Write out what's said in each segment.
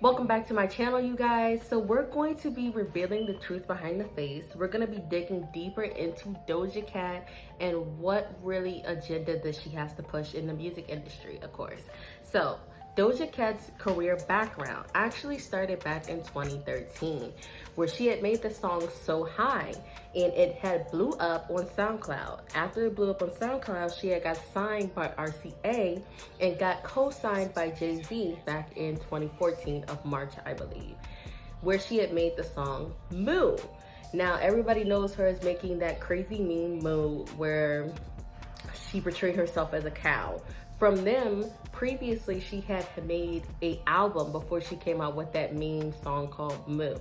Welcome back to my channel, you guys. So we're going to be revealing the truth behind the face. We're going to be digging deeper into Doja Cat and what really agenda that she has to push in the music industry, of course. So Doja Cat's career background actually started back in 2013, where she had made the song So High, and it had blew up on SoundCloud. After it blew up on SoundCloud, she had got signed by RCA and got co-signed by Jay-Z back in 2014 of March, I believe, where she had made the song Moo. Now, everybody knows her as making that crazy meme Moo, where she portrayed herself as a cow. From them, previously she had made an album before she came out with that meme song called Moo.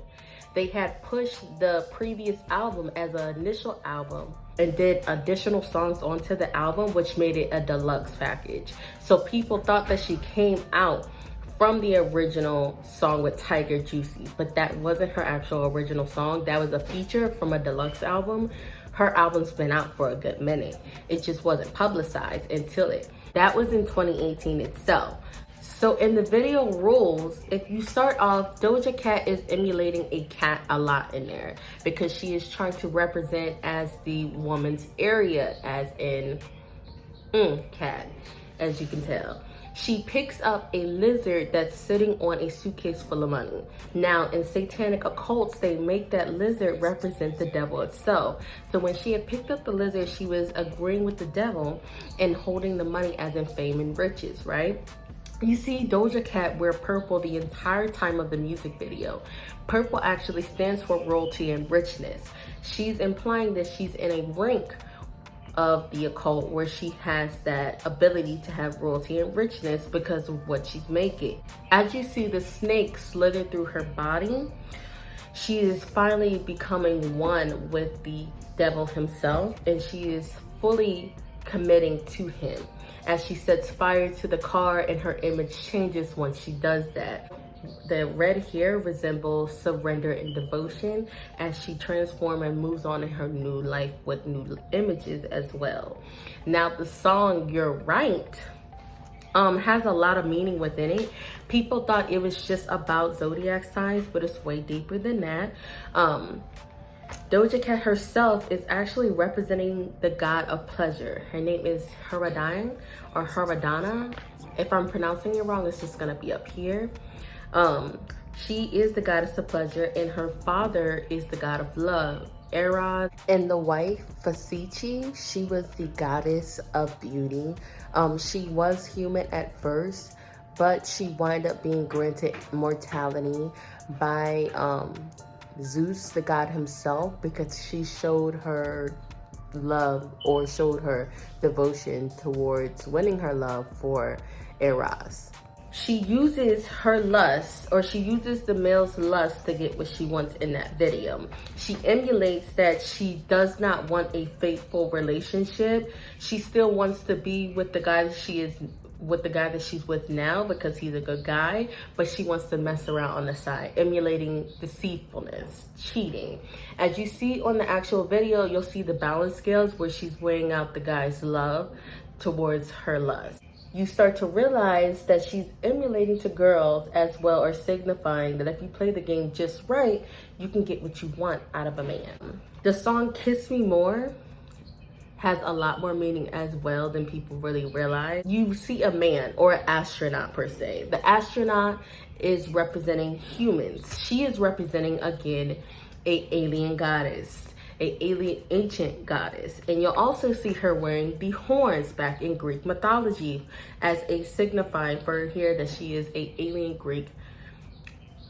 They had pushed the previous album as an initial album and did additional songs onto the album, which made it a deluxe package. So people thought that she came out from the original song with Tiger Juicy, but that wasn't her actual original song. That was a feature from a deluxe album. Her album's been out for a good minute. It just wasn't publicized until it. That was in 2018 itself. So in the video rules, if you start off, Doja Cat is emulating a cat a lot in there because she is trying to represent as the woman's area, as in cat, as you can tell. She picks up a lizard that's sitting on a suitcase full of money. Now, in satanic occults, they make that lizard represent the devil itself. So when she had picked up the lizard, she was agreeing with the devil and holding the money as in fame and riches, right? You see Doja Cat wear purple the entire time of the music video. Purple actually stands for royalty and richness. She's implying that she's in a rank of the occult where she has that ability to have royalty and richness because of what she's making. As you see the snake slither through her body, she is finally becoming one with the devil himself, and she is fully committing to him. As she sets fire to the car, and her image changes once she does that. The red hair resembles surrender and devotion as she transforms and moves on in her new life with new images as well. Now the song You're Right has a lot of meaning within it. People thought it was just about zodiac signs, but it's way deeper than that. Doja Cat herself is actually representing the god of pleasure. Her name is Haradine or Haradana. If I'm pronouncing it wrong, it's just gonna be up here. She is the goddess of pleasure, and her father is the god of love, Eros. And the wife, Fasichi, she was the goddess of beauty. She was human at first, but she wound up being granted immortality by Zeus, the god himself, because she showed her love or showed her devotion towards winning her love for Eros. She uses her lust, or she uses the male's lust to get what she wants in that video. She emulates that she does not want a faithful relationship. She still wants to be with the guy that she's with now because he's a good guy, but she wants to mess around on the side, emulating deceitfulness, cheating. As you see on the actual video, you'll see the balance scales where she's weighing out the guy's love towards her lust. You start to realize that she's emulating to girls as well, or signifying that if you play the game just right, you can get what you want out of a man. The song Kiss Me More has a lot more meaning as well than people really realize. You see a man or an astronaut per se. The astronaut is representing humans. She is representing, again, a alien goddess, a alien ancient goddess. And you'll also see her wearing the horns back in Greek mythology as a signifying for here that she is a alien Greek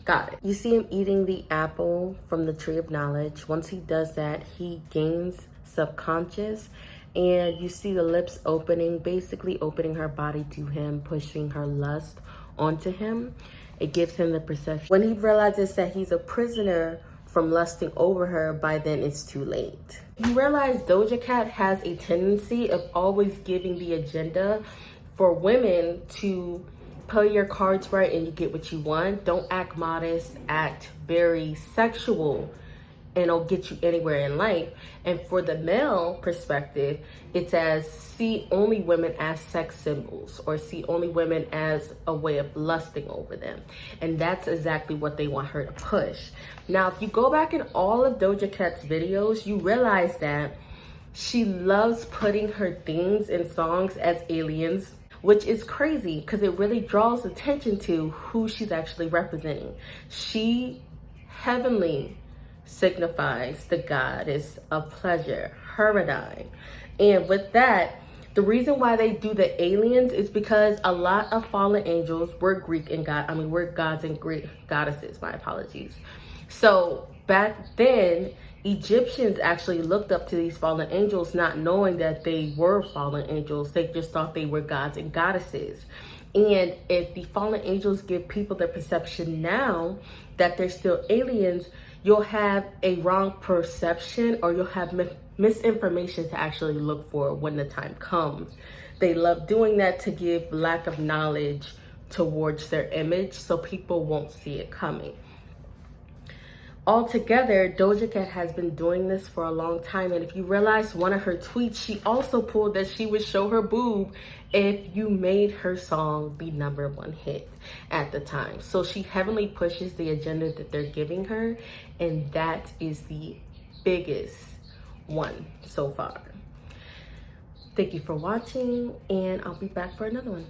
goddess. You see him eating the apple from the tree of knowledge. Once he does that, he gains subconscious, and you see the lips opening, basically opening her body to him, pushing her lust onto him. It gives him the perception. When he realizes that he's a prisoner from lusting over her, by then it's too late. You realize Doja Cat has a tendency of always giving the agenda for women to play your cards right and you get what you want. Don't act modest, act very sexual and it'll get you anywhere in life. And for the male perspective, it's as see only women as sex symbols, or see only women as a way of lusting over them. And that's exactly what they want her to push. Now, if you go back in all of Doja Cat's videos, you realize that she loves putting her themes in songs as aliens, which is crazy because it really draws attention to who she's actually representing. She heavenly signifies the goddess of pleasure, Herodine. And with that, the reason why they do the aliens is because a lot of fallen angels were Greek and we're gods and Greek goddesses, my apologies. So back then, Egyptians actually looked up to these fallen angels, not knowing that they were fallen angels. They just thought they were gods and goddesses. And if the fallen angels give people the perception now that they're still aliens, you'll have a wrong perception, or you'll have misinformation to actually look for when the time comes. They love doing that to give lack of knowledge towards their image, so people won't see it coming. Altogether, Doja Cat has been doing this for a long time, and if you realize one of her tweets, she also pulled that she would show her boob if you made her song the #1 hit at the time. So she heavily pushes the agenda that they're giving her, and that is the biggest one so far. Thank you for watching, and I'll be back for another one.